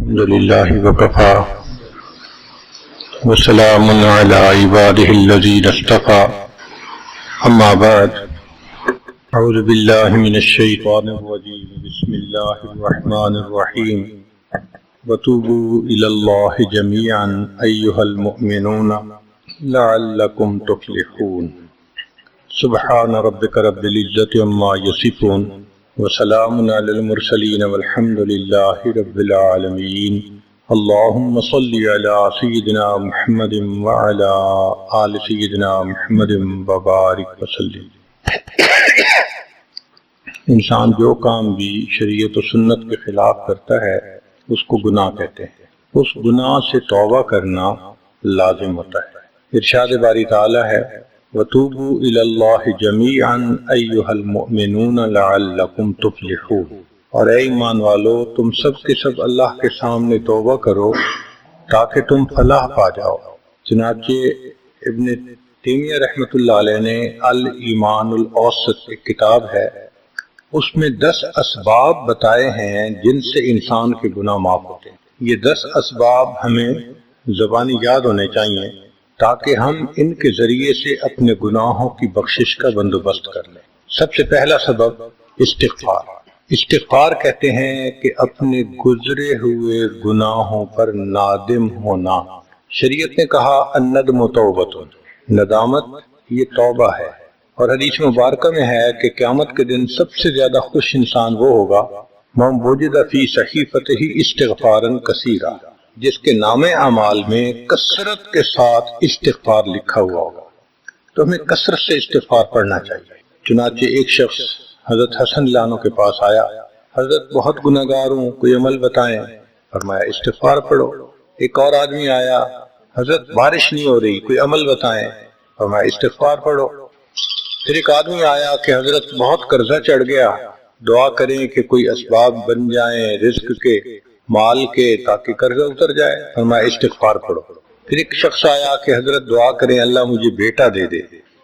الحمد لله وكفى وسلام على عباده الذين اصطفى أما بعد أعوذ بالله من الشيطان الرجيم بسم الله الرحمن الرحيم وتوبوا إلى الله جميعا أيها المؤمنون لعلكم تفلحون سبحان ربك رب العزة عما يصفون وسلام على المرسلين والحمد لله رب العالمين اللهم صل على سيدنا محمد وعلى آل سيدنا محمد وبارك وسلم۔ انسان جو کام بھی شریعت و سنت کے خلاف کرتا ہے اس کو گناہ کہتے ہیں، اس گناہ سے توبہ کرنا لازم ہوتا ہے۔ ارشاد باری تعالی ہے وَتُوبُوا إِلَى اللَّهِ جَمِيعًا أَيُّهَا الْمُؤْمِنُونَ لَعَلَّكُمْ تُفْلِحُونَ، اور اے ایمان والو تم سب کے سب اللہ کے سامنے توبہ کرو تاکہ تم فلاح پا جاؤ۔ چنانچہ ابن تیمیہ رحمۃ اللہ علیہ نے الایمان الاوسط ایک کتاب ہے، اس میں 10 اسباب بتائے ہیں جن سے انسان کے گناہ معاف ہوتے ہیں۔ یہ 10 اسباب ہمیں زبانی یاد ہونے چاہیے تاکہ ہم ان کے ذریعے سے اپنے گناہوں کی بخشش کا بندوبست کر لیں۔ سب سے پہلا سبب استغفار۔ استغفار کہتے ہیں کہ اپنے گزرے ہوئے گناہوں پر نادم ہونا۔ شریعت نے کہا الندم توبۃ، ندامت یہ توبہ ہے، اور حدیث مبارکہ میں ہے کہ قیامت کے دن سب سے زیادہ خوش انسان وہ ہوگا من وجد فی صحیفتہ استغفارا کثیرا، جس کے نام اعمال میں کثرت کے ساتھ استغفار لکھا ہوا ہوگا۔ تو ہمیں کثرت سے استغفار پڑھنا چاہیے۔ چنانچہ ایک شخص حضرت حسن اللہ عنہ کے پاس آیا، حضرت بہت گناہگار ہوں، کوئی عمل بتائیں۔ فرمایا استغفار پڑھو۔ ایک اور آدمی آیا، حضرت بارش نہیں ہو رہی، کوئی عمل بتائیں۔ فرمایا استغفار پڑھو۔ پھر ایک آدمی آیا کہ حضرت بہت قرضہ چڑھ گیا، دعا کریں کہ کوئی اسباب بن جائیں رزق کے، مال کے، تاکہ قرضہ اتر جائے۔ فرمایا استغفار پڑھو۔ پھر ایک شخص آیا کہ حضرت دعا کریں اللہ مجھے بیٹا دے دے۔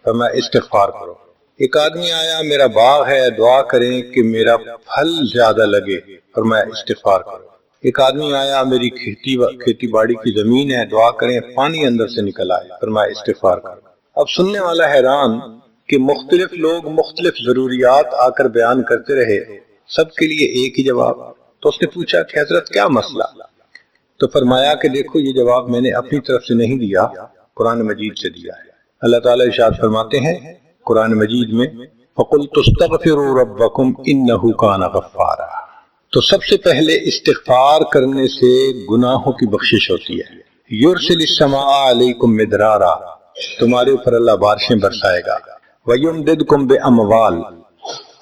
فرمایا استغفار کرو۔ ایک آدمی آیا میرا باغ ہے، دعا کریں کہ میرا پھل زیادہ لگے۔ فرمایا استغفار کرو۔ ایک آدمی آیا میری کھیتی باڑی کی زمین ہے، دعا کریں پانی اندر سے نکل آئے۔ فرمایا استغفار کرو۔ اب سننے والا حیران کہ مختلف لوگ مختلف ضروریات آ کر بیان کرتے رہے، سب کے لیے ایک ہی جواب۔ تو اس نے پوچھا کہ حضرت کیا مسئلہ؟ تو فرمایا کہ دیکھو یہ جواب میں نے اپنی طرف سے نہیں دیا، قرآن مجید سے دیا ہے۔ اللہ تعالیٰ ارشاد فرماتے ہیں قرآن مجید میں فَقُلْتُ اسْتَغْفِرُوا رَبَّكُمْ إِنَّهُ كَانَ غَفَّارًا۔ تو سب سے پہلے استغفار کرنے سے گناہوں کی بخشش ہوتی ہے۔ يُرْسِلِ السَّمَاءَ عَلَيْكُمْ مِدْرَارًا، تمہارے اوپر اللہ بارشیں برسائے گا۔ وَيُمْدِدْكُمْ بِأَمْوَالٍ،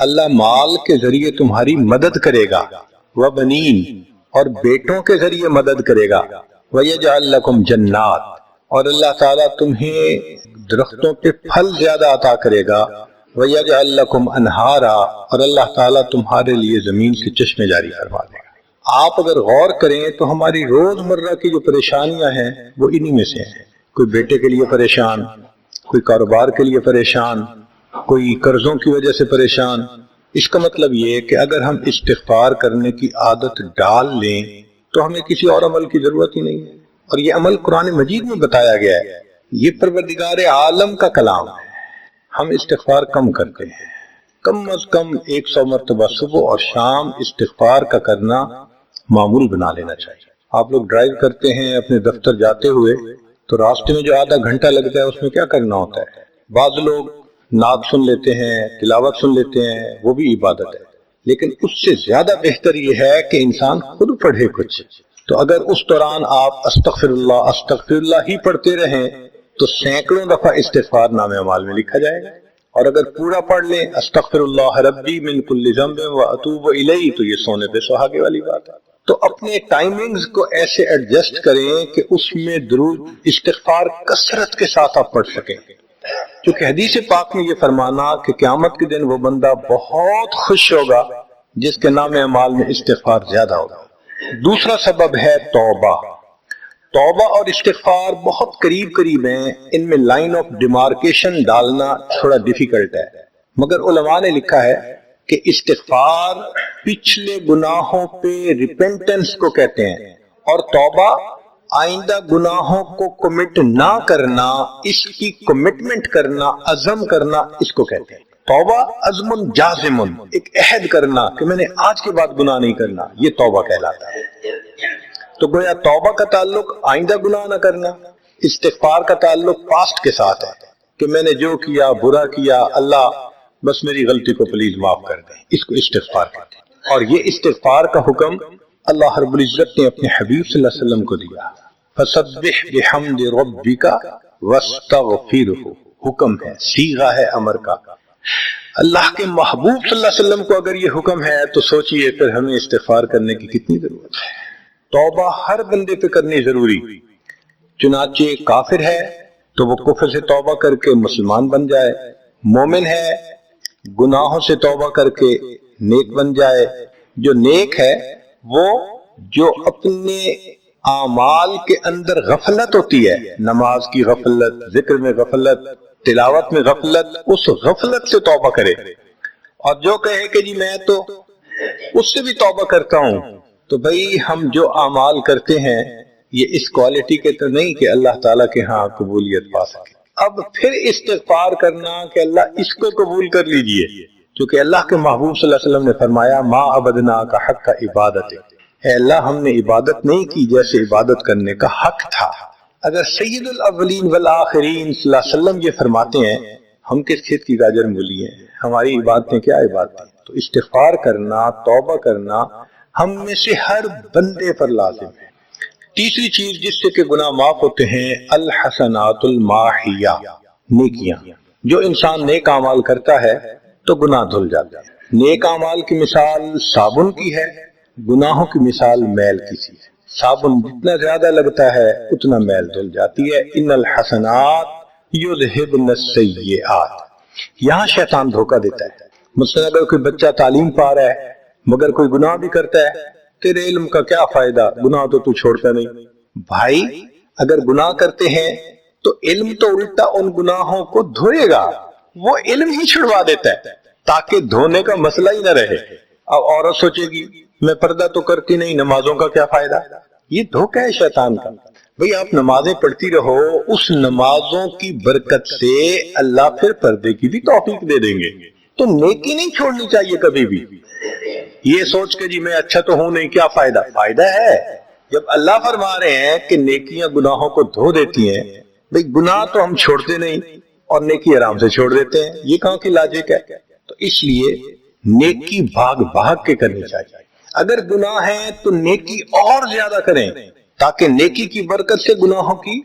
اللہ مال کے ذریعے تمہاری مدد کرے گا۔ وَبَنِينَ، اور بیٹوں کے ذریعے مدد کرے گا۔ وَيَجْعَلْ لَكُمْ جَنَّاتٍ، اور اللہ تعالیٰ تمہیں درختوں پہ پھل زیادہ عطا کرے گا۔ وَيَجْعَلْ لَكُمْ أَنْهَارًا، اور اللہ تعالیٰ تمہارے لیے زمین سے چشمے جاری کروا دے گا۔ آپ اگر غور کریں تو ہماری روزمرہ کی جو پریشانیاں ہیں وہ انہی میں سے ہیں۔ کوئی بیٹے کے لیے پریشان، کوئی کاروبار کے لیے پریشان، کوئی قرضوں کی وجہ سے پریشان۔ اس کا مطلب یہ ہے کہ اگر ہم استغفار کرنے کی عادت ڈال لیں تو ہمیں کسی اور عمل کی ضرورت ہی نہیں ہے، اور یہ عمل قرآن مجید میں بتایا گیا ہے۔ یہ پروردگار عالم کا کلام ہے۔ ہم استغفار کم کرتے ہیں، کم از کم 100 مرتبہ صبح اور شام استغفار کا کرنا معمول بنا لینا چاہیے۔ آپ لوگ ڈرائیو کرتے ہیں اپنے دفتر جاتے ہوئے تو راستے میں جو آدھا گھنٹہ لگتا ہے اس میں کیا کرنا ہوتا ہے؟ بعض لوگ نعت سن لیتے ہیں، تلاوت سن لیتے ہیں، وہ بھی عبادت ہے، لیکن اس سے زیادہ بہتر یہ ہے کہ انسان خود پڑھے کچھ۔ تو اگر اس دوران آپ استغفر اللہ ہی پڑھتے رہیں تو سینکڑوں دفعہ استغفار نام اعمال میں لکھا جائے گا، اور اگر پورا پڑھ لیں استغفر اللہ ربی من کل ذنب واتوب الیہ تو یہ سونے پہ سہاگے والی بات ہے۔ تو اپنے ٹائمنگز کو ایسے ایڈجسٹ کریں کہ اس میں درود استغفار کثرت کے ساتھ آپ پڑھ سکیں، کیونکہ حدیث پاک میں یہ فرمانا کہ قیامت کے دن وہ بندہ بہت خوش ہوگا جس کے نام اعمال میں استغفار زیادہ ہوگا۔ دوسرا سبب ہے توبہ۔ توبہ اور استغفار بہت قریب ہیں، ان میں لائن آف ڈیمارکیشن ڈالنا تھوڑا ڈیفیکلٹ ہے، مگر علماء نے لکھا ہے کہ استغفار پچھلے گناہوں پہ ریپینٹنس کو کہتے ہیں، اور توبہ آئندہ گناہوں کو کمٹ نہ کرنا، اس کی کمٹمنٹ کرنا، عزم کرنا، اس کو کہتے ہیں توبہ۔ عزم جازم، ایک عہد کرنا کہ میں نے آج کے بعد گناہ نہیں کرنا، یہ توبہ کہلاتا ہے۔ تو گویا توبہ کا تعلق آئندہ گناہ نہ کرنا، استغفار کا تعلق پاسٹ کے ساتھ ہے کہ میں نے جو کیا برا کیا، اللہ بس میری غلطی کو پلیز معاف کر دیں، اس کو استغفار کہتے ہیں۔ اور یہ استغفار کا حکم اللہ رب العزت نے اپنے حبیب صلی اللہ علیہ وسلم کو دیا، فسبح بحمد ربک واستغفرہ، حکم ہے، صیغہ ہے امر کا۔ اللہ کے محبوب صلی اللہ علیہ وسلم کو اگر یہ حکم ہے تو سوچئے پھر ہمیں استغفار کرنے کی کتنی ضرورت ہے۔ توبہ ہر بندے پہ کرنی ضروری، چنانچہ کافر ہے تو وہ کفر سے توبہ کر کے مسلمان بن جائے، مومن ہے گناہوں سے توبہ کر کے نیک بن جائے۔ جو نیک ہے وہ جو اپنے اعمال کے اندر غفلت ہوتی ہے، نماز کی غفلت، ذکر میں غفلت، تلاوت میں غفلت، اس غفلت سے توبہ کرے، اور جو کہے کہ جی میں تو اس سے بھی توبہ کرتا ہوں، تو بھئی ہم جو اعمال کرتے ہیں یہ اس کوالٹی کے تو نہیں کہ اللہ تعالیٰ کے ہاں قبولیت پا سکے۔ اب پھر استغفار کرنا کہ اللہ اس کو قبول کر لیجئے، کیونکہ اللہ کے محبوب صلی اللہ علیہ وسلم نے فرمایا ما عبدنا کا حق کا عبادت، اے اللہ ہم نے عبادت نہیں کی جیسے عبادت کرنے کا حق تھا۔ اگر سید الاولین والآخرین صلی اللہ علیہ وسلم یہ فرماتے ہیں، ہم کس کھیت کی گاجر مولی ہیں، ہماری عبادتیں کیا عبادتیں؟ تو استغفار کرنا، توبہ کرنا ہم میں سے ہر بندے پر لازم ہے۔ تیسری چیز جس سے کہ گناہ معاف ہوتے ہیں، الحسنات الماحیہ، نیکیاں۔ جو انسان نیک اعمال کرتا ہے تو گناہ دھل جاتے ہیں۔ نیک اعمال کی مثال صابن کی ہے، گناہوں کی مثال میل کی سی ہے۔ صابن جتنا زیادہ لگتا ہے اتنا میل دھل جاتی ہے۔ ان الحسنات یذہبن السیئات، یہاں شیطان دھوکہ دیتا ہے۔ مثلا اگر کوئی بچہ تعلیم پا رہا ہے مگر کوئی گناہ بھی کرتا ہے، تیرے علم کا کیا فائدہ، گناہ تو چھوڑتا نہیں۔ بھائی اگر گناہ کرتے ہیں تو علم تو الٹا ان گناہوں کو دھوئے گا، وہ علم ہی چھڑوا دیتا ہے تاکہ دھونے کا مسئلہ ہی نہ رہے۔ اب عورت سوچے گی میں پردہ تو کرتی نہیں، نمازوں کا کیا فائدہ؟ یہ دھوکہ ہے شیطان کا۔ بھئی آپ نمازیں پڑھتی رہو، اس نمازوں کی برکت سے اللہ پھر پردے کی بھی توفیق دے دیں گے۔ تو نیکی نہیں چھوڑنی چاہیے کبھی بھی، یہ سوچ کے جی میں اچھا تو ہوں نہیں، کیا فائدہ؟ فائدہ ہے۔ جب اللہ فرما رہے ہیں کہ نیکیاں گناہوں کو دھو دیتی ہیں، بھئی گناہ تو ہم چھوڑتے نہیں اور نیکی آرام سے چھوڑ دیتے ہیں، یہ کہاں کی لاجک ہے؟ تو اس لیے نیکی بھاگ بھاگ کے کرنی چاہیے۔ اگر گناہ ہے تو نیکی اور زیادہ کریں تاکہ نیکی کی برکت سے گناہوں کی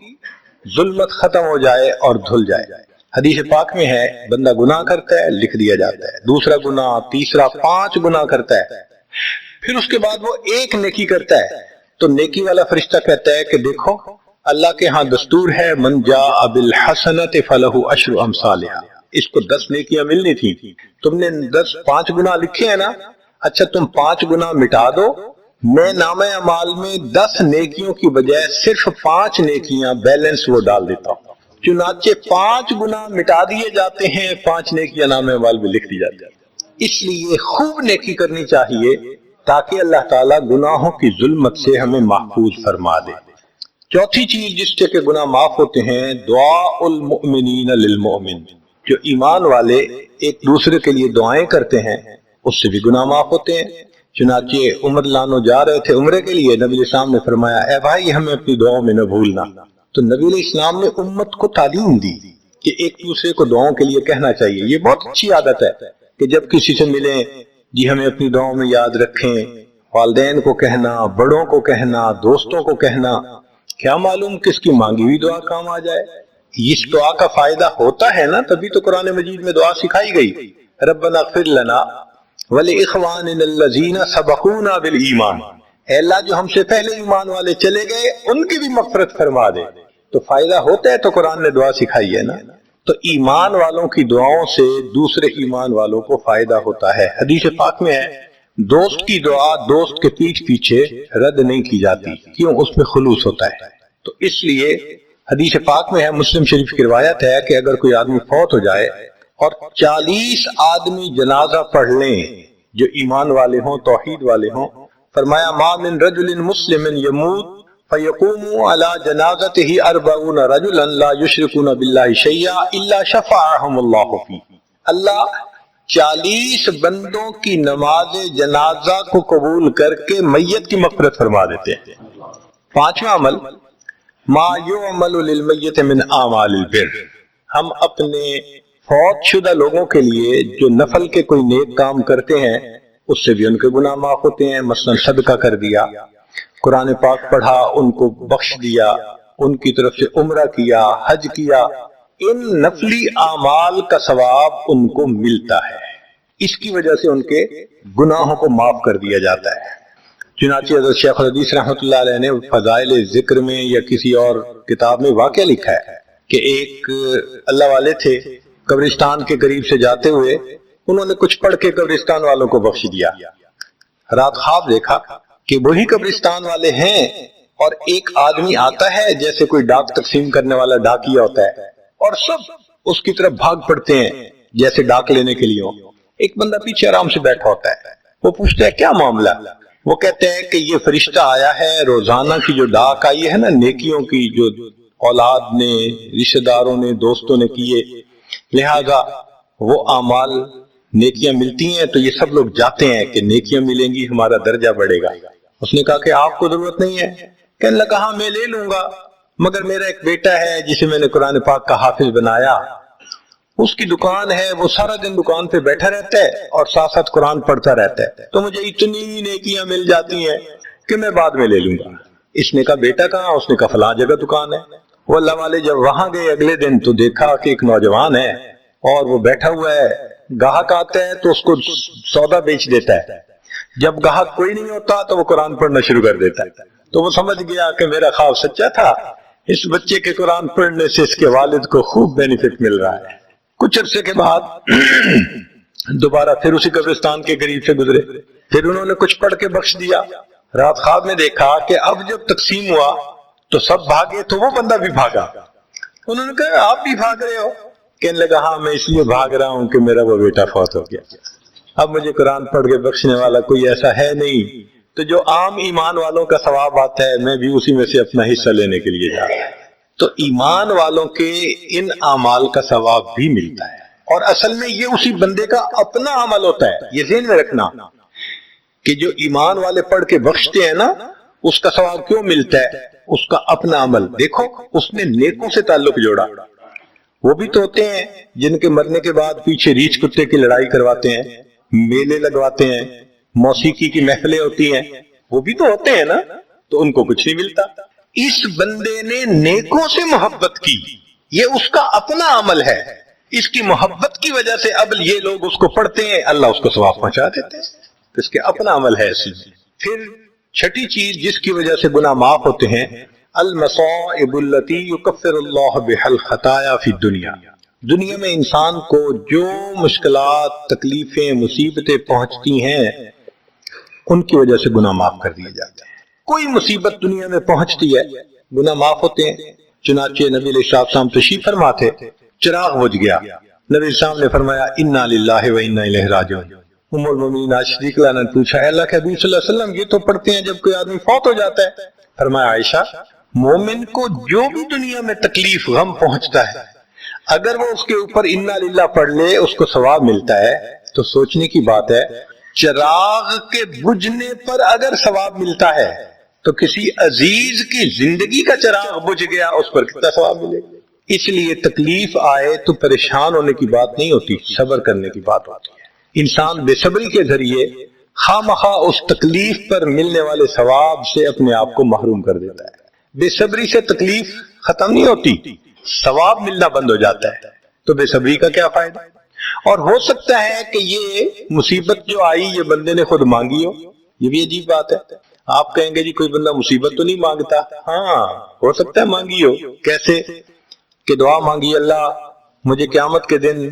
ظلمت ختم ہو جائے اور دھل جائے۔ حدیث پاک میں ہے بندہ گناہ کرتا ہے لکھ دیا جاتا ہے، دوسرا گناہ، تیسرا، 5 گناہ کرتا ہے، پھر اس کے بعد وہ ایک نیکی کرتا ہے تو نیکی والا فرشتہ کہتا ہے کہ دیکھو اللہ کے ہاں دستور ہے من جاء بالحسنۃ فلہ عشر امثالھا، اس کو 10 نیکیاں ملنی تھی، تم نے 5 گناہ لکھے ہیں نا، اچھا تم 5 گناہ مٹا دو، میں نامہ اعمال میں 10 نیکیوں کی بجائے صرف 5 نیکیاں بیلنس وہ ڈال دیتا ہوں۔ چنانچہ 5 گناہ مٹا دیے جاتے ہیں، 5 نیکیاں نامہ اعمال میں لکھ دی جاتی ہیں۔ اس لیے خوب نیکی کرنی چاہیے تاکہ اللہ تعالیٰ گناہوں کی ظلمت سے ہمیں محفوظ فرما دے۔ چوتھی چیز جس سے کہ گناہ معاف ہوتے ہیں، دعاء المؤمنین للمؤمن، جو ایمان والے ایک دوسرے کے لیے دعائیں کرتے ہیں اس سے بھی گناہ معاف ہوتے ہیں۔ چنانچہ عمر لانو جا رہے تھے عمرے کے لیے، نبی علیہ السلام نے فرمایا اے بھائی ہمیں اپنی دعاؤں میں نہ بھولنا، تو نبی علیہ السلام نے امت کو تعلیم دی کہ ایک دوسرے کو دعاؤں کے لیے کہنا چاہیے۔ یہ بہت اچھی عادت ہے کہ جب کسی سے ملیں جی ہمیں اپنی دعاؤں میں یاد رکھیں، والدین کو کہنا، بڑوں کو کہنا، دوستوں کو کہنا، کیا معلوم کس کی مانگی ہوئی دعا کام آ جائے۔ اس دعا کا فائدہ ہوتا ہے نا، تبھی تو قرآن مجید میں دعا سکھائی گئی، ربنا اغفر لنا وَلِإِخْوَانِنَا الَّذِينَ سَبَقُونَا بِالْإِيمَانِ، اے اللہ جو ہم سے پہلے ایمان والے چلے گئے ان کی بھی مغفرت فرما دے۔ تو فائدہ ہوتا ہے تو قرآن نے دعا سکھائی ہے نا۔ تو ایمان والوں کی دعاؤں سے دوسرے ایمان والوں کو فائدہ ہوتا ہے۔ حدیث پاک میں ہے دوست کی دعا دوست کے پیٹھ پیچھے رد نہیں کی جاتی، کیوں؟ اس میں خلوص ہوتا ہے۔ تو اس لیے حدیث پاک میں ہے، مسلم شریف کی روایت ہے کہ اگر کوئی آدمی فوت ہو جائے اور 40 آدمی جنازہ پڑھ لیں جو ایمان والے ہوں، توحید والے ہوں، فرمایا ما من رجل مسلم یموت فیقوم علی جنازته 40 رجلا لا یشرکون باللہ شیئا الا شفعهم اللہ فی. اللہ 40 بندوں کی نماز جنازہ کو قبول کر کے میت کی مغفرت فرما دیتے ہیں. پانچواں عمل ما یعمل للمیت من اعمال البر. ہم اپنے فوت شدہ لوگوں کے لیے جو نفل کے کوئی نیک کام کرتے ہیں اس سے بھی ان کے گناہ معاف ہوتے ہیں. مثلا صدقہ کر دیا، قرآن پاک پڑھا، ان کو بخش دیا، ان کی طرف سے عمرہ کیا، حج کیا، ان نفلی اعمال کا ثواب ان کو ملتا ہے. اس کی وجہ سے ان کے گناہوں کو معاف کر دیا جاتا ہے. چنانچہ حضرت شیخ الحدیث رحمۃ اللہ علیہ نے فضائل ذکر میں یا کسی اور کتاب میں واقعہ لکھا ہے کہ ایک اللہ والے تھے، قبرستان کے قریب سے جاتے ہوئے انہوں نے کچھ پڑھ کے قبرستان والوں کو بخش دیا. رات خواب دیکھا کہ وہی قبرستان والے ہیں اور ایک آدمی آتا ہے جیسے کوئی ڈاک تقسیم کرنے والا ڈاکیا ہوتا ہے، اور سب اس کی طرف بھاگ پڑتے ہیں جیسے ڈاک لینے کے لیے. ایک بندہ پیچھے آرام سے بیٹھا ہوتا ہے. وہ پوچھتا ہے کیا معاملہ؟ وہ کہتے ہیں کہ یہ فرشتہ آیا ہے، روزانہ کی جو ڈاک آئی ہے نا نیکیوں کی، جو اولاد نے، رشتہ داروں نے، دوستوں نے کیے، لہذا وہ اعمال نیکیاں ملتی ہیں تو یہ سب لوگ جاتے ہیں کہ نیکیاں ملیں گی، ہمارا درجہ بڑھے گا. اس نے کہا کہ آپ کو ضرورت نہیں ہے. کہنے لگا ہاں میں لے لوں گا، مگر میرا ایک بیٹا ہے جسے میں نے قرآن پاک کا حافظ بنایا، اس کی دکان ہے، وہ سارا دن دکان پہ بیٹھا رہتا ہے اور ساتھ ساتھ قرآن پڑھتا رہتا ہے، تو مجھے اتنی نیکیاں مل جاتی ہیں کہ میں بعد میں لے لوں گا. اس نے کہا بیٹا کہاں؟ اس نے کہا فلاں جگہ دکان ہے. وہ اللہ والے جب وہاں گئے اگلے دن تو دیکھا کہ ایک نوجوان ہے اور وہ بیٹھا ہوا ہے، گاہک آتا ہے تو اس کو سودا بیچ دیتا ہے. جب گاہک کوئی نہیں ہوتا تو وہ قرآن پڑھنا شروع کر دیتا ہے. تو وہ سمجھ گیا کہ میرا خواب سچا تھا، اس بچے کے قرآن پڑھنے سے اس کے والد کو خوب بینیفٹ مل رہا ہے. کچھ عرصے کے بعد دوبارہ پھر اسی قبرستان کے قریب سے گزرے، پھر انہوں نے کچھ پڑھ کے بخش دیا. رات خواب میں دیکھا کہ اب جب تقسیم ہوا تو سب بھاگے تو وہ بندہ بھی بھاگا. انہوں نے کہا آپ بھی بھاگ رہے ہو؟ کہنے لگا ہاں میں اس لیے بھاگ رہا ہوں کہ میرا وہ بیٹا فوت ہو گیا، اب مجھے قرآن پڑھ کے بخشنے والا کوئی ایسا ہے نہیں، تو جو عام ایمان والوں کا ثواب آتا ہے میں بھی اسی میں سے اپنا حصہ لینے کے لیے جا رہا ہوں. تو ایمان والوں کے ان اعمال کا ثواب بھی ملتا ہے، اور اصل میں یہ اسی بندے کا اپنا عمل ہوتا ہے. یہ ذہن میں رکھنا کہ جو ایمان والے پڑھ کے بخشتے ہیں نا اس کا ثواب کیوں ملتا ہے؟ اس کا اپنا عمل. دیکھو اس نے نیکوں سے تعلق جوڑا. وہ بھی تو ہوتے ہیں جن کے مرنے کے بعد پیچھے ریچھ کتے کی لڑائی کرواتے ہیں، میلے لگواتے ہیں، موسیقی کی محفلیں ہوتی ہیں، وہ بھی تو ہوتے ہیں نا، تو ان کو کچھ نہیں ملتا. اس بندے نے نیکوں سے محبت کی، یہ اس کا اپنا عمل ہے، اس کی محبت کی وجہ سے اب یہ لوگ اس کو پڑھتے ہیں، اللہ اس کو ثواب پہنچا دیتے ہیں، تو اس کے اپنا عمل ہے. پھر چھٹی چیز جس کی وجہ سے گناہ معاف ہوتے ہیں، المصائب التي يكفر الله بها الخطايا في الدنيا. دنیا میں انسان کو جو مشکلات، تکلیفیں، مصیبتیں پہنچتی ہیں ان کی وجہ سے گناہ معاف کر دیے جاتے ہیں. کوئی مصیبت دنیا میں پہنچتی ہے گناہ معاف ہوتے ہیں. چنانچہ نبی علیہ السلام تشریف فرما تھے، چراغ بجھ گیا، نبی علیہ السلام نے فرمایا انا للہ و انا الیہ راجعون. ام المومنین عائشہ رضی اللہ عنہا نے پوچھا اللہ کے حبیب صلی اللہ علیہ وسلم یہ تو پڑھتے ہیں جب کوئی آدمی فوت ہو جاتا ہے. فرمایا عائشہ مومن کو جو بھی دنیا میں تکلیف غم پہنچتا ہے اگر وہ اس کے اوپر انا للہ پڑھ لے اس کو ثواب ملتا ہے. تو سوچنے کی بات ہے چراغ کے بجھنے پر اگر ثواب ملتا ہے تو کسی عزیز کی زندگی کا چراغ بجھ گیا اس پر کتنا ثواب ملے. اس لیے تکلیف آئے تو پریشان ہونے کی بات نہیں ہوتی، صبر کرنے کی بات ہوتی ہے. انسان بے صبری کے ذریعے خواہ مخواہ اس تکلیف پر ملنے والے ثواب سے اپنے آپ کو محروم کر دیتا ہے. بے صبری سے تکلیف ختم نہیں ہوتی، ثواب ملنا بند ہو جاتا ہے. تو بے صبری کا کیا فائدہ؟ اور ہو سکتا ہے کہ یہ مصیبت جو آئی یہ بندے نے خود مانگی ہو. یہ بھی عجیب بات ہے. آپ کہیں گے جی کوئی بندہ مصیبت تو نہیں مانگتا. ہاں ہو سکتا ہے مانگی ہو. کیسے کہ دعا مانگی اللہ مجھے قیامت کے دن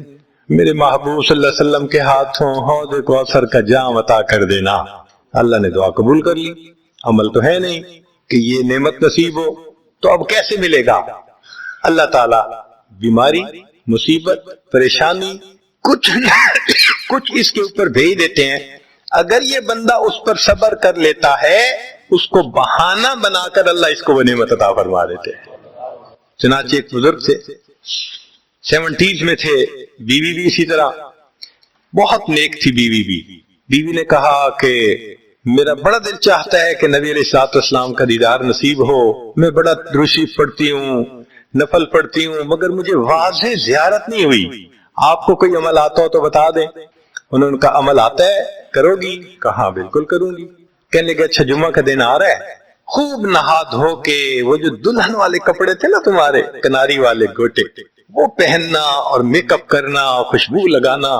میرے محبوب صلی اللہ علیہ وسلم کے ہاتھوں حوض کوثر کا جام عطا کر دینا. اللہ نے دعا قبول کر لی. عمل تو ہے نہیں کہ یہ نعمت نصیب ہو، تو اب کیسے ملے گا؟ اللہ تعالیٰ بیماری، مصیبت، پریشانی کچھ اس کے اوپر بھیج دیتے ہیں. اگر یہ بندہ اس پر صبر کر لیتا ہے اس کو بہانہ بنا کر اللہ اس کو وہ نعمت عطا فرما دیتے ہیں۔ چنانچہ ایک بزرگ تھے 70s میں تھے، بیوی بھی اسی طرح بہت نیک تھی بیوی نے کہا کہ میرا بڑا دل چاہتا ہے کہ نبی علیہ الصلوۃ والسلام کا دیدار نصیب ہو، میں بڑا درود پڑھتی ہوں، نفل پڑھتی ہوں، مگر مجھے واضح زیارت نہیں ہوئی، آپ کو کوئی عمل آتا ہو تو بتا دیں۔ انہوں نے کہا عمل آتا ہے، کرو گی؟ کہا بالکل کروں گی۔ کہنے لگے اچھا جمعہ کا دن آ رہا ہے، خوب نہا دھو کے وہ جو دلہن والے کپڑے تھے نا تمہارے کناری والے گوٹے، وہ پہننا اور میک اپ کرنا، خوشبو لگانا،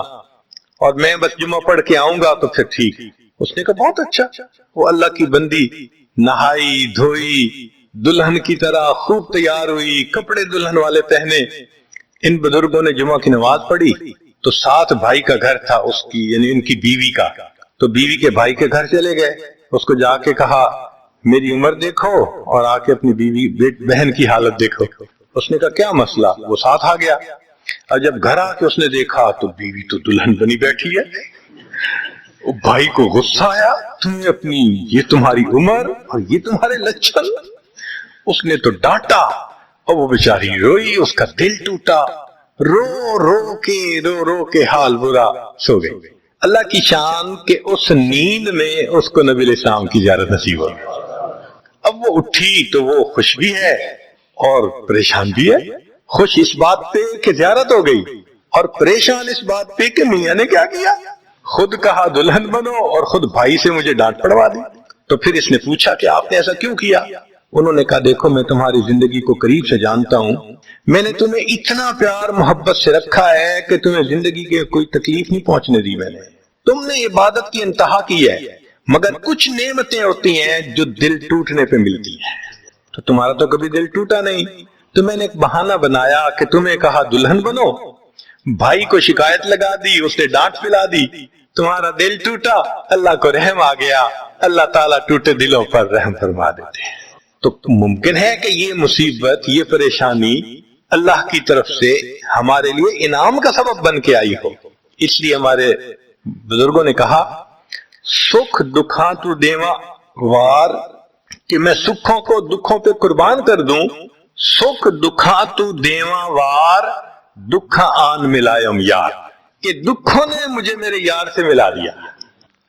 اور میں بس جمعہ پڑھ کے آؤں گا تو پھر ٹھیک۔ اس نے کہا بہت اچھا۔ وہ اللہ کی بندی نہائی دھوئی دلہن کی طرح خوب تیار ہوئی، کپڑے دلہن والے پہنے۔ ان بزرگوں نے جمعہ کی نماز پڑھی تو ساتھ بھائی کا گھر تھا اس کی، یعنی ان کی بیوی کا، تو بیوی کے بھائی کے گھر چلے گئے، اس کو جا کے کہا میری عمر دیکھو اور آ کے اپنی بیوی بہن کی حالت دیکھو۔ اس نے کہا کیا مسئلہ؟ وہ ساتھ آ گیا، اور جب گھر آ کے اس نے دیکھا تو بیوی تو دلہن بنی بیٹھی ہے۔ بھائی کو غصہ آیا، تمہیں اپنی یہ تمہاری عمر اور یہ تمہارے لچھن۔ اس نے تو ڈانٹا اور وہ بیچاری روئی، اس کا دل ٹوٹا، رو رو کے حال برا، سو گئی۔ اللہ کی شان کہ اس نیند میں اس کو نبی علیہ السلام کی زیارت نصیب ہو۔ اب وہ اٹھی تو وہ خوش بھی ہے اور پریشان بھی ہے، خوش اس بات پہ کہ زیارت ہو گئی، اور پریشان اس بات پہ کہ میاں نے کیا کیا، خود کہا دلہن بنو اور خود بھائی سے مجھے ڈانٹ پڑوا دی۔ تو پھر اس نے پوچھا کہ آپ نے ایسا کیوں کیا؟ انہوں نے کہا دیکھو میں تمہاری زندگی کو قریب سے جانتا ہوں، میں نے تمہیں اتنا پیار محبت سے رکھا ہے کہ تمہیں زندگی کے کوئی تکلیف نہیں پہنچنے دی میں نے، تم نے عبادت کی انتہا کی ہے، مگر کچھ نعمتیں ہوتی ہیں جو دل ٹوٹنے پہ ملتی ہیں، تو تمہارا تو کبھی دل ٹوٹا نہیں، تو میں نے ایک بہانہ بنایا کہ تمہیں کہا دلہن بنو، بھائی کو شکایت لگا دی، اس نے ڈانٹ پلا دی، تمہارا دل ٹوٹا، اللہ کو رحم آ گیا، اللہ تعالیٰ ٹوٹے دلوں پر رحم فرما دیتے ہیں۔ تو ممکن ہے کہ یہ مصیبت، یہ پریشانی اللہ کی طرف سے ہمارے لیے انعام کا سبب بن کے آئی ہو۔ اس لیے ہمارے بزرگوں نے کہا سکھ دکھاں تو دیواں وار، کہ میں سکھوں کو دکھوں پہ قربان کر دوں، سکھ دکھاں تو دیواں وار، دکھا آن ملائم یار، کہ دکھوں نے مجھے میرے یار سے ملا دیا۔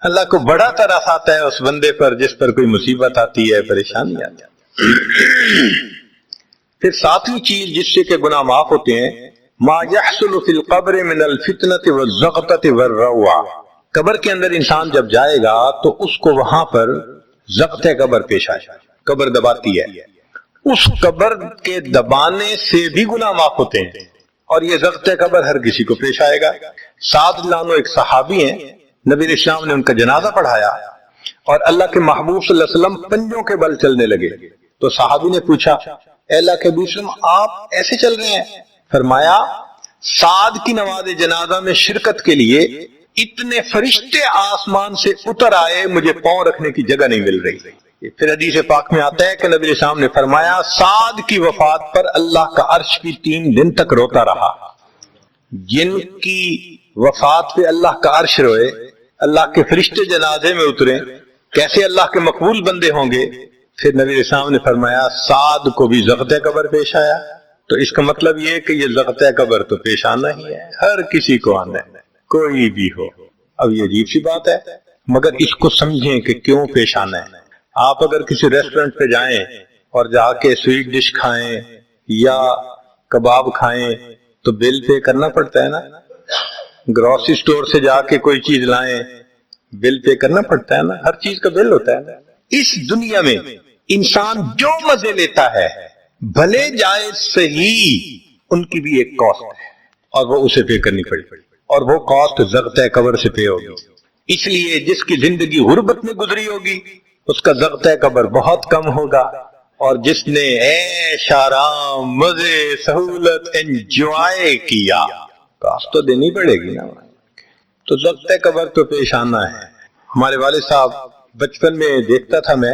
اللہ کو بڑا ترس آتا ہے اس بندے پر جس پر کوئی مصیبت آتی ہے، پریشانی آتی ہے۔ پھر ساتویں چیز جس سے کہ گناہ معاف ہوتے ہیں، ما یحصل فی القبر من الفتنة والزغطة والروع، قبر کے اندر انسان جب جائے گا تو اس کو وہاں پر ضغط قبر پیش آئے، قبر دباتی ہے، اس قبر کے دبانے سے بھی گناہ معاف ہوتے ہیں، اور یہ ضغط قبر ہر کسی کو پیش آئے گا۔ سعد لانو ایک صحابی ہیں، نبی علیہ السلام نے ان کا جنازہ پڑھایا اور اللہ کے محبوب صلی اللہ علیہ وسلم پنجوں کے بل چلنے لگے، تو صحابی نے پوچھا اے اللہ کے حبیب صلی اللہ علیہ وسلم آپ ایسے چل رہے ہیں؟ فرمایا سعد کی نماز جنازہ میں شرکت کے لیے اتنے فرشتے آسمان سے اتر آئے، مجھے پاؤں رکھنے کی جگہ نہیں مل رہی۔ پھر حدیث پاک میں آتا ہے کہ نبی علیہ السلام نے فرمایا سعد کی وفات پر اللہ کا عرش بھی 3 دن تک روتا رہا۔ جن کی وفات پہ اللہ کا عرش روئے، اللہ کے فرشتے جنازے میں اترے، کیسے اللہ کے مقبول بندے ہوں گے؟ پھر نبی علیہ السلام نے فرمایا سعد کو بھی ضغط قبر پیش آیا، تو اس کا مطلب یہ کہ یہ ضغط قبر تو پیش آنا ہی ہے، ہر کسی کو آنا ہے، کوئی بھی ہو۔ اب یہ عجیب سی بات ہے، مگر اس کو سمجھیں کہ کیوں پیش آنا ہے۔ آپ اگر کسی ریسٹورنٹ پہ جائیں اور جا کے سویٹ ڈش کھائیں یا کباب کھائیں تو بل پے کرنا پڑتا ہے نا، گروسری سٹور سے جا کے کوئی چیز لائیں بل پے کرنا پڑتا ہے نا، ہر چیز کا بل ہوتا ہے نا۔ اس دنیا میں انسان جو مزے لیتا ہے بھلے جائے صحیح، ان کی بھی ایک کاسٹ ہے اور وہ اسے پے کرنی پڑے، اور وہ کاسٹ ضغط قبر سے پے ہوگی۔ اس لیے جس کی زندگی غربت میں گزری ہوگی اس کا ضغط قبر بہت کم ہوگا، اور جس نے عیش آرام مزے سہولت انجوائے کیا کاسٹ تو دینی پڑے گی نا۔ تو ضغط قبر تو پیش آنا ہے۔ ہمارے والد صاحب بچپن میں دیکھتا تھا میں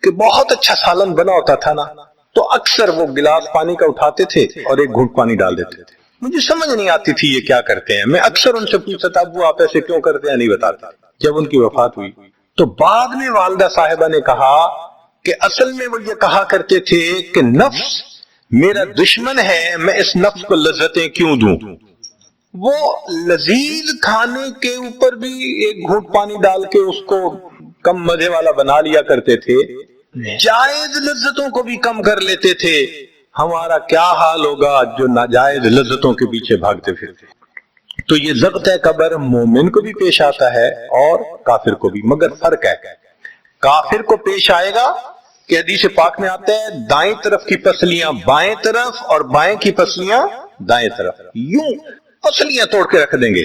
کہ بہت اچھا سالن بنا ہوتا تھا نا، تو اکثر وہ گلاس پانی کا اٹھاتے تھے اور ایک گھونٹ پانی ڈال دیتے تھے۔ مجھے سمجھ نہیں آتی تھی یہ کیا کرتے ہیں، میں اکثر ان سے پوچھتا تھا ابو آپ ایسے کیوں کرتے ہیں، نہیں بتاتے۔ جب ان کی وفات ہوئی تو بعد میں والدہ صاحبہ نے کہا کہ اصل میں وہ یہ کہا کرتے تھے کہ نفس میرا دشمن ہے، میں اس نفس کو لذتیں کیوں دوں۔ وہ لذیذ کھانے کے اوپر بھی ایک گھونٹ پانی ڈال کے اس کو کم مزے والا بنا لیا کرتے تھے، جائز لذتوں کو بھی کم کر لیتے تھے۔ ہمارا کیا حال ہوگا جو ناجائز لذتوں کے پیچھے بھاگتے پھرتے۔ تو یہ ضبط قبر مومن کو بھی پیش آتا ہے اور کافر کو بھی، مگر فرق ہے، کافر کو پیش آئے گا کہ حدیث پاک میں آتا ہے دائیں طرف کی پسلیاں بائیں طرف اور بائیں کی پسلیاں دائیں طرف، یوں پسلیاں توڑ کے رکھ دیں گے۔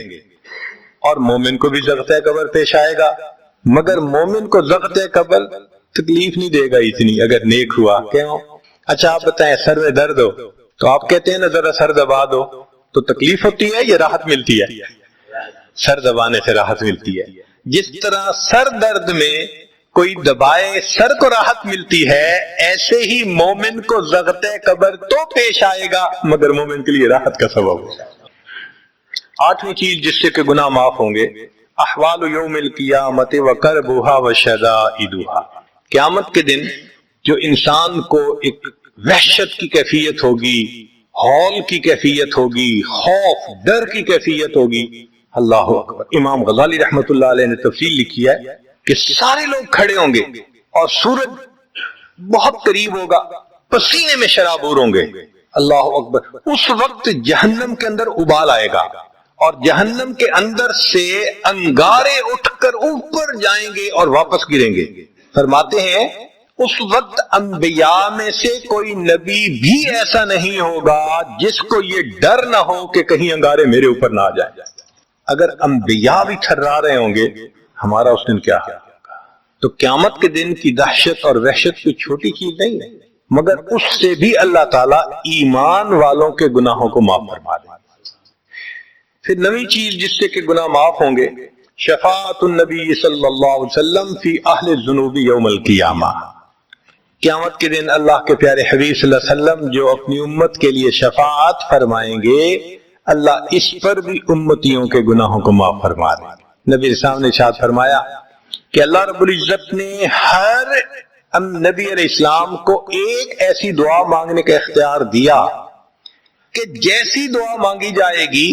اور مومن کو بھی ضبط قبر پیش آئے گا، مگر مومن کو ضبط قبر تکلیف نہیں دے گا اتنی اگر نیک ہوا۔ کیوں؟ اچھا آپ بتائیں، سر میں درد ہو تو آپ کہتے ہیں نا ذرا سر دبا دو، تو تکلیف ہوتی ہے یا راحت ملتی ہے؟ سر دبانے سے راحت ملتی ہے۔ جس طرح سر درد میں کوئی دبائے سر کو راحت ملتی ہے، ایسے ہی مومن کو ضبط قبر تو پیش آئے گا مگر مومن کے لیے راحت کا سبب ہوگا۔ آٹھویں چیز جس سے کہ گناہ معاف ہوں گے، احوال یوم القیامت وکربھا وشدائدھا، قیامت کے دن جو انسان کو ایک وحشت کی کیفیت ہوگی، ہول کی کیفیت ہوگی، خوف ڈر کی کیفیت ہوگی۔ اللہ اکبر۔ امام غزالی رحمت اللہ علیہ نے تفصیل لکھی ہے کہ سارے لوگ کھڑے ہوں گے اور سورج بہت قریب ہوگا، پسینے میں شرابور ہوں گے۔ اللہ اکبر۔ اس وقت جہنم کے اندر ابال آئے گا اور جہنم کے اندر سے انگارے اٹھ کر اوپر جائیں گے اور واپس گریں گے۔ فرماتے ہیں اس وقت انبیاء میں سے کوئی نبی بھی ایسا نہیں ہوگا جس کو یہ ڈر نہ ہو کہ کہیں انگارے میرے اوپر نہ آ جائیں۔ اگر انبیاء بھی تھرا رہے ہوں گے، ہمارا اس دن کیا حال ہوگا؟ تو قیامت کے دن کی دہشت اور وحشت کوئی چھوٹی چیز نہیں ہے، مگر اس سے بھی اللہ تعالیٰ ایمان والوں کے گناہوں کو معاف فرما دے۔ پھر نویں چیز جس سے کہ گناہ معاف ہوں گے، شفاعت النبی صلی اللہ علیہ وسلم فی اہل الذنوب یوم القیامہ، قیامت کے دن اللہ کے پیارے حبیب صلی اللہ علیہ وسلم جو اپنی امت کے لیے شفاعت فرمائیں گے، اللہ اس پر بھی امتیوں کے گناہوں کو معاف فرما دے۔ نبی اسلام نے ارشاد فرمایا کہ اللہ رب العزت نے ہر نبی علیہ السلام کو ایک ایسی دعا مانگنے کا اختیار دیا کہ جیسی دعا مانگی جائے گی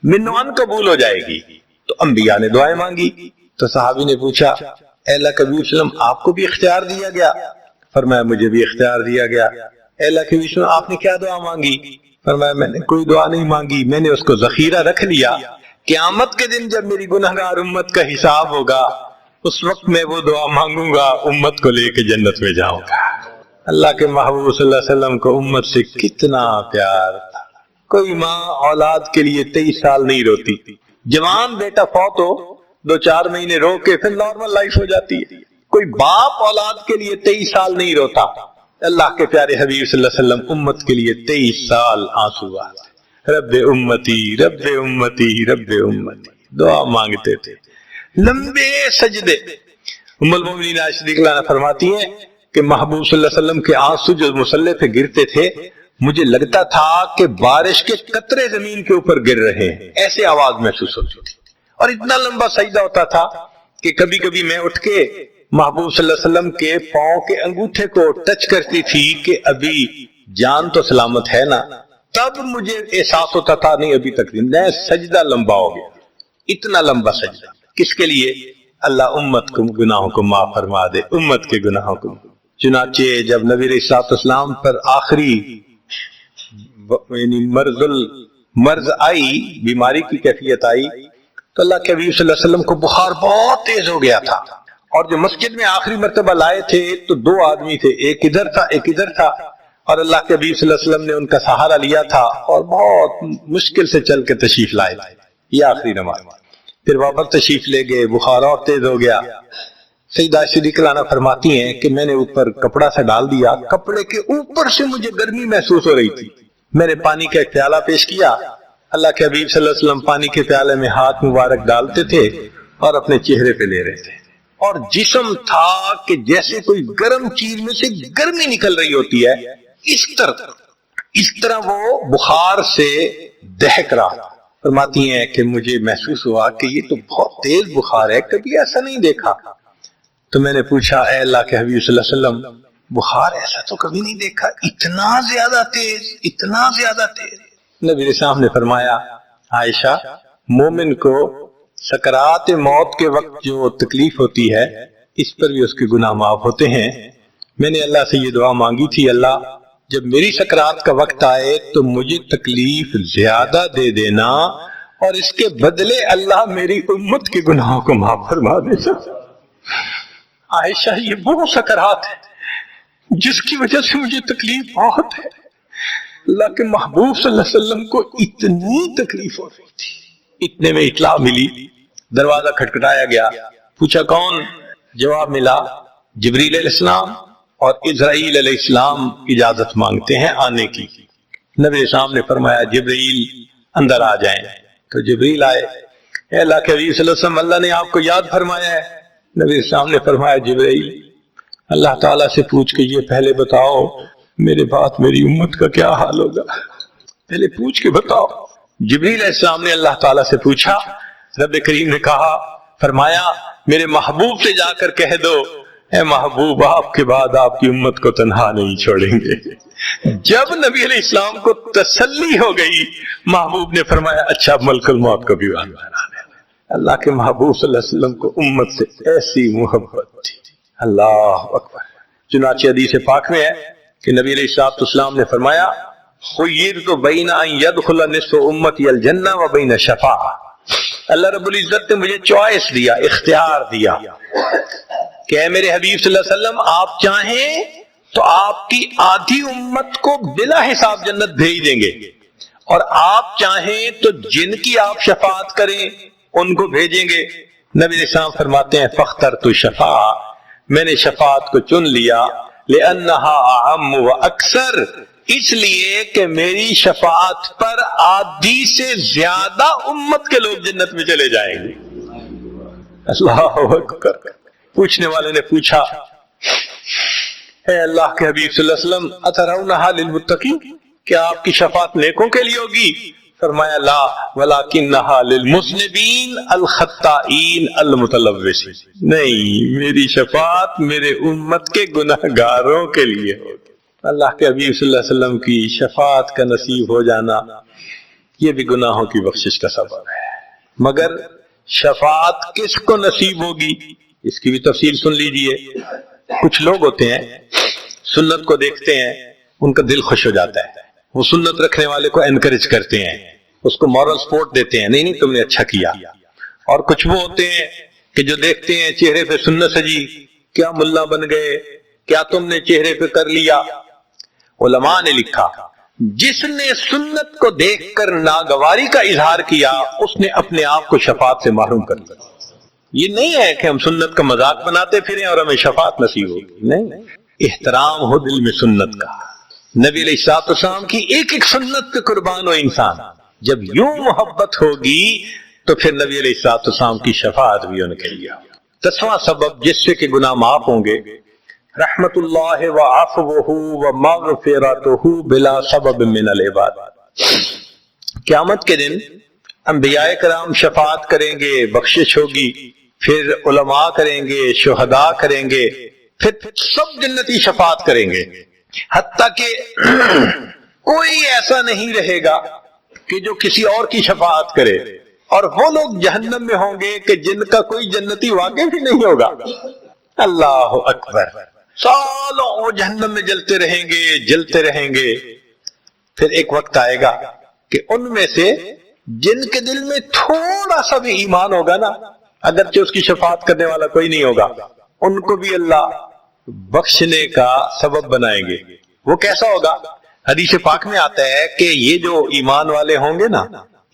منوان قبول ہو جائے گی۔ تو انبیاء نے دعائیں مانگی تو صحابی نے پوچھا اے اللہ کے نبی وسلم آپ کو بھی اختیار دیا گیا؟ فرمایا مجھے بھی اختیار دیا گیا۔ اے اللہ کے نبی وسلم آپ نے کیا دعا مانگی؟ فرمایا میں نے کوئی دعا نہیں مانگی، میں نے اس کو ذخیرہ رکھ لیا، قیامت کے دن جب میری گنہگار امت کا حساب ہوگا اس وقت میں وہ دعا مانگوں گا، امت کو لے کے جنت میں جاؤں گا۔ اللہ کے محبوب صلی اللہ علیہ وسلم کو امت سے کتنا پیار تھا۔ کوئی ماں اولاد کے لیے 23 سال نہیں روتی، جوان بیٹا فوت ہو 2-4 مہینے رو کے پھر نارمل لائف ہو جاتی ہے۔ کوئی باپ اولاد کے لیے 23 سال نہیں روتا۔ اللہ کے پیارے حبیب صلی اللہ علیہ وسلم امت کے لیے 23 سال آنسو آتے، رب امتی رب امتی رب امتی دعا مانگتے تھے، لمبے سجدے۔ ام المومنین عائشہ رضی اللہ عنہا فرماتی ہیں کہ محبوب صلی اللہ علیہ وسلم کے آنسو جو مصلی پہ گرتے تھے مجھے لگتا تھا کہ بارش کے قطرے زمین کے اوپر گر رہے ہیں، ایسے آواز محسوس ہوتی تھی۔ اور اتنا لمبا سجدہ ہوتا تھا کہ کبھی کبھی میں اٹھ کے محبوب صلی اللہ علیہ وسلم کے پاؤں کے انگوٹھے کو ٹچ کرتی تھی کہ ابھی جان تو سلامت ہے نا، تب مجھے احساس ہوتا تھا نہیں ابھی تک نہیں، سجدہ لمبا ہو گیا۔ اتنا لمبا سجدہ کس کے لیے؟ اللہ امت کو گناہوں کو معاف فرما دے، امت کے گناہوں کو۔ چنانچہ جب نبی علیہ الصلوۃ والسلام پر آخری یعنی مرض آئی، بیماری کی کیفیت آئی، تو اللہ کے حبیب صلی اللہ علیہ وسلم کو بخار بہت تیز ہو گیا تھا، اور جو مسجد میں آخری مرتبہ لائے تھے تو 2 آدمی تھے، ایک ادھر تھا ایک ادھر تھا، اور اللہ کے حبیب صلی اللہ علیہ وسلم نے ان کا سہارا لیا تھا اور بہت مشکل سے چل کے تشریف لائے تھے۔ یہ آخری نماز، پھر واپس تشریف لے گئے، بخار اور تیز ہو گیا۔ سیدہ عائشہ رضی اللہ عنہا فرماتی ہیں کہ میں نے اوپر کپڑا سے ڈال دیا، کپڑے کے اوپر سے مجھے گرمی محسوس ہو رہی تھی، میں نے پانی کا ایک پیالہ پیش کیا، اللہ کے حبیب صلی اللہ علیہ وسلم پانی کے پیالے میں ہاتھ مبارک ڈالتے تھے اور اپنے چہرے پہ لے رہے تھے، اور جسم تھا کہ جیسے کوئی گرم چیز میں سے گرمی نکل رہی ہوتی ہے، اس طرح وہ بخار سے دہک رہا۔ فرماتی ہیں کہ مجھے محسوس ہوا کہ یہ تو بہت تیز بخار ہے، کبھی ایسا نہیں دیکھا۔ تو میں نے پوچھا اے اللہ کے حبیب صلی اللہ علیہ وسلم، بخار ایسا تو کبھی نہیں دیکھا، اتنا زیادہ تیز، اتنا زیادہ تیز؟ نبی علیہ السلام نے فرمایا عائشہ، مومن کو سکرات موت کے وقت جو تکلیف ہوتی ہے اس پر بھی اس کے گناہ معاف ہوتے ہیں۔ میں نے اللہ سے یہ دعا مانگی تھی، اللہ جب میری سکرات کا وقت آئے تو مجھے تکلیف زیادہ دے دینا، اور اس کے بدلے اللہ میری امت کے گناہوں کو معاف فرما دینا۔ عائشہ، یہ وہ سکرات ہے جس کی وجہ سے مجھے تکلیف بہت ہے۔ اللہ کے محبوب صلی اللہ علیہ وسلم کو اتنی تکلیف ہو رہی تھی۔ اتنے میں اطلاع ملی، دروازہ کھٹکھٹایا گیا، پوچھا کون؟ جواب ملا جبریل علیہ السلام اور اسرائیل علیہ السلام اجازت مانگتے ہیں آنے کی۔ نبی السلام نے فرمایا جبریل اندر آ جائیں، تو جبریل آئے۔ اے اللہ کے حبیب صلی اللہ علیہ وسلم، اللہ نے آپ کو یاد فرمایا ہے۔ نبی السلام نے فرمایا جبریل اللہ تعالیٰ سے پوچھ کے یہ پہلے بتاؤ میرے بعد میری امت کا کیا حال ہوگا، پہلے پوچھ کے بتاؤ۔ جبریل علیہ السلام نے اللہ تعالیٰ سے پوچھا، رب کریم نے کہا، فرمایا میرے محبوب سے جا کر کہہ دو اے محبوب آپ کے بعد آپ کی امت کو تنہا نہیں چھوڑیں گے۔ جب نبی علیہ السلام کو تسلی ہو گئی، محبوب نے فرمایا اچھا ملک الموت کو بھی بنا دے۔ اللہ کے محبوب صلی اللہ علیہ وسلم کو امت سے ایسی محبت تھی، اللہ اکبر۔ چنانچہ حدیث پاک میں ہے کہ نبی علیہ السلام نے فرمایا خیرت بین ان یدخل نصف امتی الجنہ و بین شفاعہ، اللہ رب العزت نے مجھے چوائس دیا، اختیار دیا کہ اے میرے حبیب صلی اللہ علیہ وسلم آپ چاہیں تو آپ کی آدھی امت کو بلا حساب جنت بھیج دیں گے، اور آپ چاہیں تو جن کی آپ شفاعت کریں ان کو بھیجیں گے۔ نبی علیہ السلام فرماتے ہیں فاخترت الشفاعہ، میں نے شفاعت کو چن لیا، لأنها اعم و اکثر، اس لیے کہ میری شفاعت پر آدھی سے زیادہ امت کے لوگ جنت میں چلے جائیں گے۔ اللہ اکبر۔ پوچھنے والے نے پوچھا اے اللہ کے حبیب صلی اللہ علیہ وسلم اترونها للمتقین، کیا آپ کی شفاعت نیکوں کے لیے ہوگی؟ فرمایا لا ولکنها للمذنبین الخطائین المتلوثین، نہیں میری شفاعت میرے امت کے گناہگاروں کے لیے ہوگی۔ اللہ کے حبیب صلی اللہ علیہ وسلم کی شفاعت کا نصیب ہو جانا یہ بھی گناہوں کی بخشش کا سبب ہے۔ مگر شفاعت کس کو نصیب ہوگی اس کی بھی تفصیل سن لیجئے۔ کچھ لوگ ہوتے ہیں سنت کو دیکھتے ہیں ان کا دل خوش ہو جاتا ہے، وہ سنت رکھنے والے کو انکریج کرتے ہیں، اس کو مورل سپورٹ دیتے ہیں، نہیں نہیں تم نے اچھا کیا۔ اور کچھ وہ ہوتے ہیں کہ جو دیکھتے ہیں چہرے پہ سنت سجی، کیا ملا بن گئے، کیا تم نے چہرے پہ کر لیا۔ علماء نے لکھا جس نے سنت کو دیکھ کر ناگواری کا اظہار کیا اس نے اپنے آپ کو شفاعت سے محروم کر دیا۔ یہ نہیں ہے کہ ہم سنت کا مذاق بناتے پھریں اور ہمیں شفاعت نصیب ہوگی، نہیں، احترام ہو دل میں سنت کا۔ نبی علیہ السلام کی ایک ایک سنت پہ قربان ہو انسان، جب یوں محبت ہوگی تو پھر نبی علیہ السلام کی شفاعت بھی ان کے لیے۔ 10واں سبب جس سے کہ گناہ معاف ہوں گے، رحمت اللہ وعفوہ ومغفرتہ بلا سبب من العباد، قیامت کے دن انبیاء کرام شفاعت کریں گے، بخشش ہوگی، پھر علماء کریں گے، شہداء کریں گے، پھر سب جنتی شفاعت کریں گے، حتیٰ کہ کوئی ایسا نہیں رہے گا کہ جو کسی اور کی شفاعت کرے، اور وہ لوگ جہنم میں ہوں گے کہ جن کا کوئی جنتی واقع بھی نہیں ہوگا۔ اللہ اکبر۔ سالوں وہ جہنم میں جلتے رہیں گے، جلتے رہیں گے، پھر ایک وقت آئے گا کہ ان میں سے جن کے دل میں تھوڑا سا بھی ایمان ہوگا نا، اگرچہ اس کی شفاعت کرنے والا کوئی نہیں ہوگا، ان کو بھی اللہ بخشنے کا سبب بنائیں گے۔ وہ کیسا ہوگا؟ حدیث پاک میں آتا ہے کہ یہ جو ایمان والے ہوں گے نا،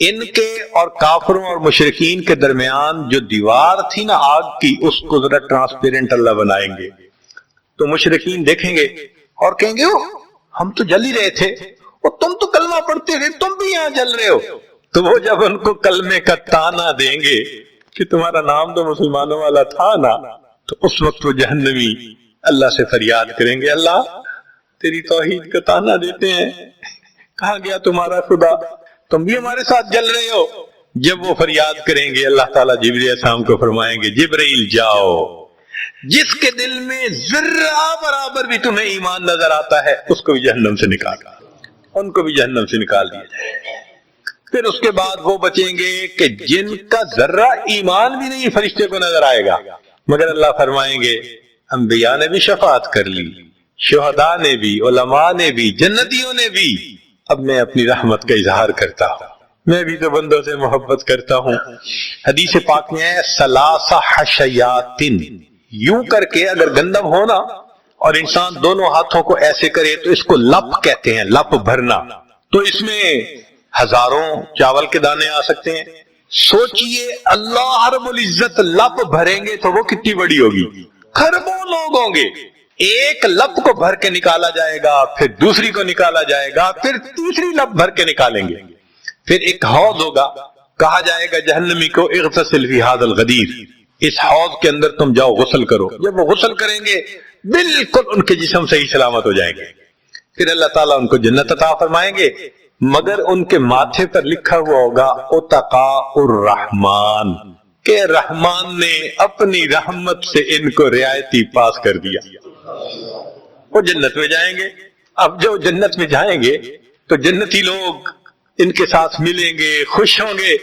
ان کے اور کافروں اور مشرکین کے درمیان جو دیوار تھی نا آگ کی، اس کو ذرا ٹرانسپیرنٹ اللہ بنائیں گے۔ تو مشرکین دیکھیں گے اور کہیں گے ہم تو جل ہی رہے تھے، اور تم تو کلمہ پڑھتے تھے، تم بھی یہاں جل رہے ہو۔ تو وہ جب ان کو کلمے کا تانا دیں گے کہ تمہارا نام تو مسلمانوں والا تھا نا، تو اس وقت وہ جہنمی اللہ سے فریاد کریں گے، اللہ تیری توحید کا تانا دیتے ہیں، کہاں گیا تمہارا خدا؟ تم بھی ہمارے ساتھ جل رہے ہو؟ جب وہ فریاد کریں گے اللہ تعالیٰ جبرائیل علیہ السلام کو فرمائیں گے جبرائیل جاؤ، جس کے دل میں ذرہ برابر بھی تمہیں ایمان نظر آتا ہے اس کو بھی جہنم سے نکال، ان کو بھی جہنم سے نکال دیا جائے۔ پھر اس کے بعد وہ بچیں گے کہ جن کا ذرہ ایمان بھی نہیں فرشتے کو نظر آئے گا، مگر اللہ فرمائیں گے انبیاء نے بھی شفاعت کر لی، شہداء نے بھی، علماء نے بھی، جنتیوں نے بھی، اب میں اپنی رحمت کا اظہار کرتا ہوں، میں بھی تو بندوں سے محبت کرتا ہوں۔ حدیث پاک میں ہے ثلاث حشیات، یوں کر کے اگر گندم ہونا اور انسان دونوں ہاتھوں کو ایسے کرے تو اس کو لپ کہتے ہیں، لپ بھرنا، تو اس میں ہزاروں چاول کے دانے آ سکتے ہیں۔ سوچئے اللہ رب العزت لپ بھریں گے تو وہ کتنی بڑی ہوگی، کھربوں لوگ ہوں گے، ایک لپ کو بھر کے نکالا جائے گا، پھر دوسری کو نکالا جائے گا، پھر تیسری لپ بھر کے نکالیں گے، پھر ایک حوض ہوگا، کہا جائے گا جہنمی کو اغتسل فی ھذا الغدیر، اس حوض کے اندر تم جاؤ غسل کرو۔ جب وہ غسل کریں گے بالکل ان کے جسم صحیح سلامت ہو جائیں گے، پھر اللہ تعالیٰ ان کو جنت عطا فرمائیں گے، مگر ان کے ماتھے پر لکھا ہوا ہوگا اتقاء الرحمن، کہ رحمان نے اپنی رحمت سے ان کو رعایتی پاس کر دیا، وہ جنت میں جائیں گے۔ اب جو جنت میں جائیں گے تو جنتی لوگ ان کے ساتھ ملیں گے، خوش ہوں گے،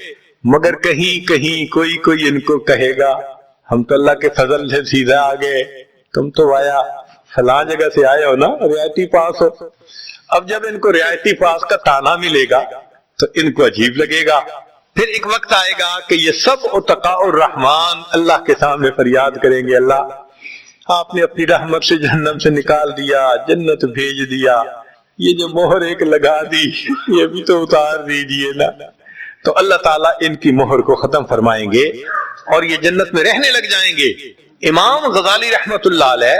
مگر کہیں کہیں کوئی ان کو کہے گا ہم تو اللہ کے فضل سے سیدھا آ گئے، تم تو آیا فلاں جگہ سے آئے ہو نا، رعایتی پاس ہو۔ اب جب ان کو رعایتی پاس کا تانا ملے گا تو ان کو عجیب لگے گا، پھر ایک وقت آئے گا کہ یہ سب اتقاء الرحمن اللہ کے سامنے فریاد کریں گے، اللہ آپ نے اپنی رحمت سے جہنم سے نکال دیا، جنت بھیج دیا، یہ جو مہر ایک لگا دی یہ بھی تو اتار دیجئے نا۔ تو اللہ تعالیٰ ان کی مہر کو ختم فرمائیں گے اور یہ جنت میں رہنے لگ جائیں گے۔ امام غزالی رحمت اللہ علیہ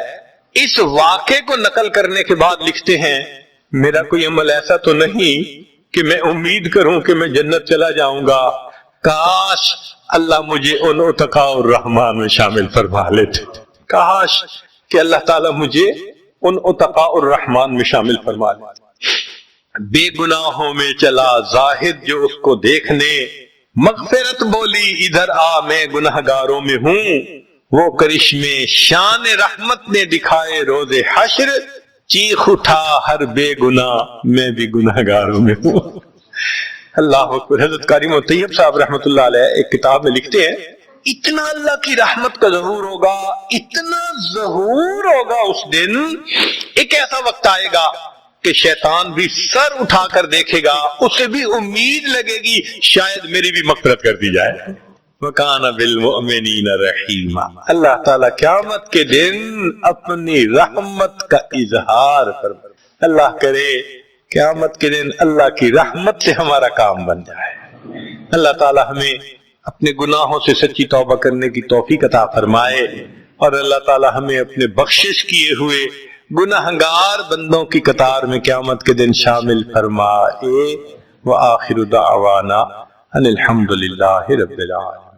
اس واقعے کو نقل کرنے کے بعد لکھتے ہیں میرا کوئی عمل ایسا تو نہیں کہ میں امید کروں کہ میں جنت چلا جاؤں گا، کاش اللہ مجھے ان اتقاء الرحمن میں شامل فرما لیتے، کاش کہ اللہ تعالیٰ مجھے ان اتقاء الرحمن میں شامل فرما لیتے۔ بے گناہوں میں چلا زاہد جو اس کو دیکھنے، مغفرت بولی ادھر آ میں گنہگاروں میں ہوں، وہ کرشمے شان رحمت نے دکھائے روز حشر، چیخ اٹھا ہر بے گناہ میں بھی گنہگاروں میں ہوں۔ اللہ اکبر۔ حضرت قاری طیب صاحب رحمت اللہ علیہ ایک کتاب میں لکھتے ہیں اتنا اللہ کی رحمت کا ظہور ہوگا، اتنا ظہور ہوگا اس دن، ایک ایسا وقت آئے گا کہ شیطان بھی سر اٹھا کر دیکھے گا، اسے بھی امید لگے گی شاید میری بھی مغفرت کر دی جائے۔ وَكَانَ بِالْمُؤْمِنِينَ رَحِيمًا۔ اللہ تعالیٰ قیامت کے دن اپنی رحمت کا اظہار فرمائے۔ اللہ کرے قیامت کے دن اللہ کی رحمت سے ہمارا کام بن جائے۔ اللہ تعالیٰ ہمیں اپنے گناہوں سے سچی توبہ کرنے کی توفیق عطا فرمائے، اور اللہ تعالیٰ ہمیں اپنے بخشش کیے ہوئے گناہگار بندوں کی قطار میں قیامت کے دن شامل فرمائے۔ وآخر دعوانا ان الحمد للہ رب العالمین۔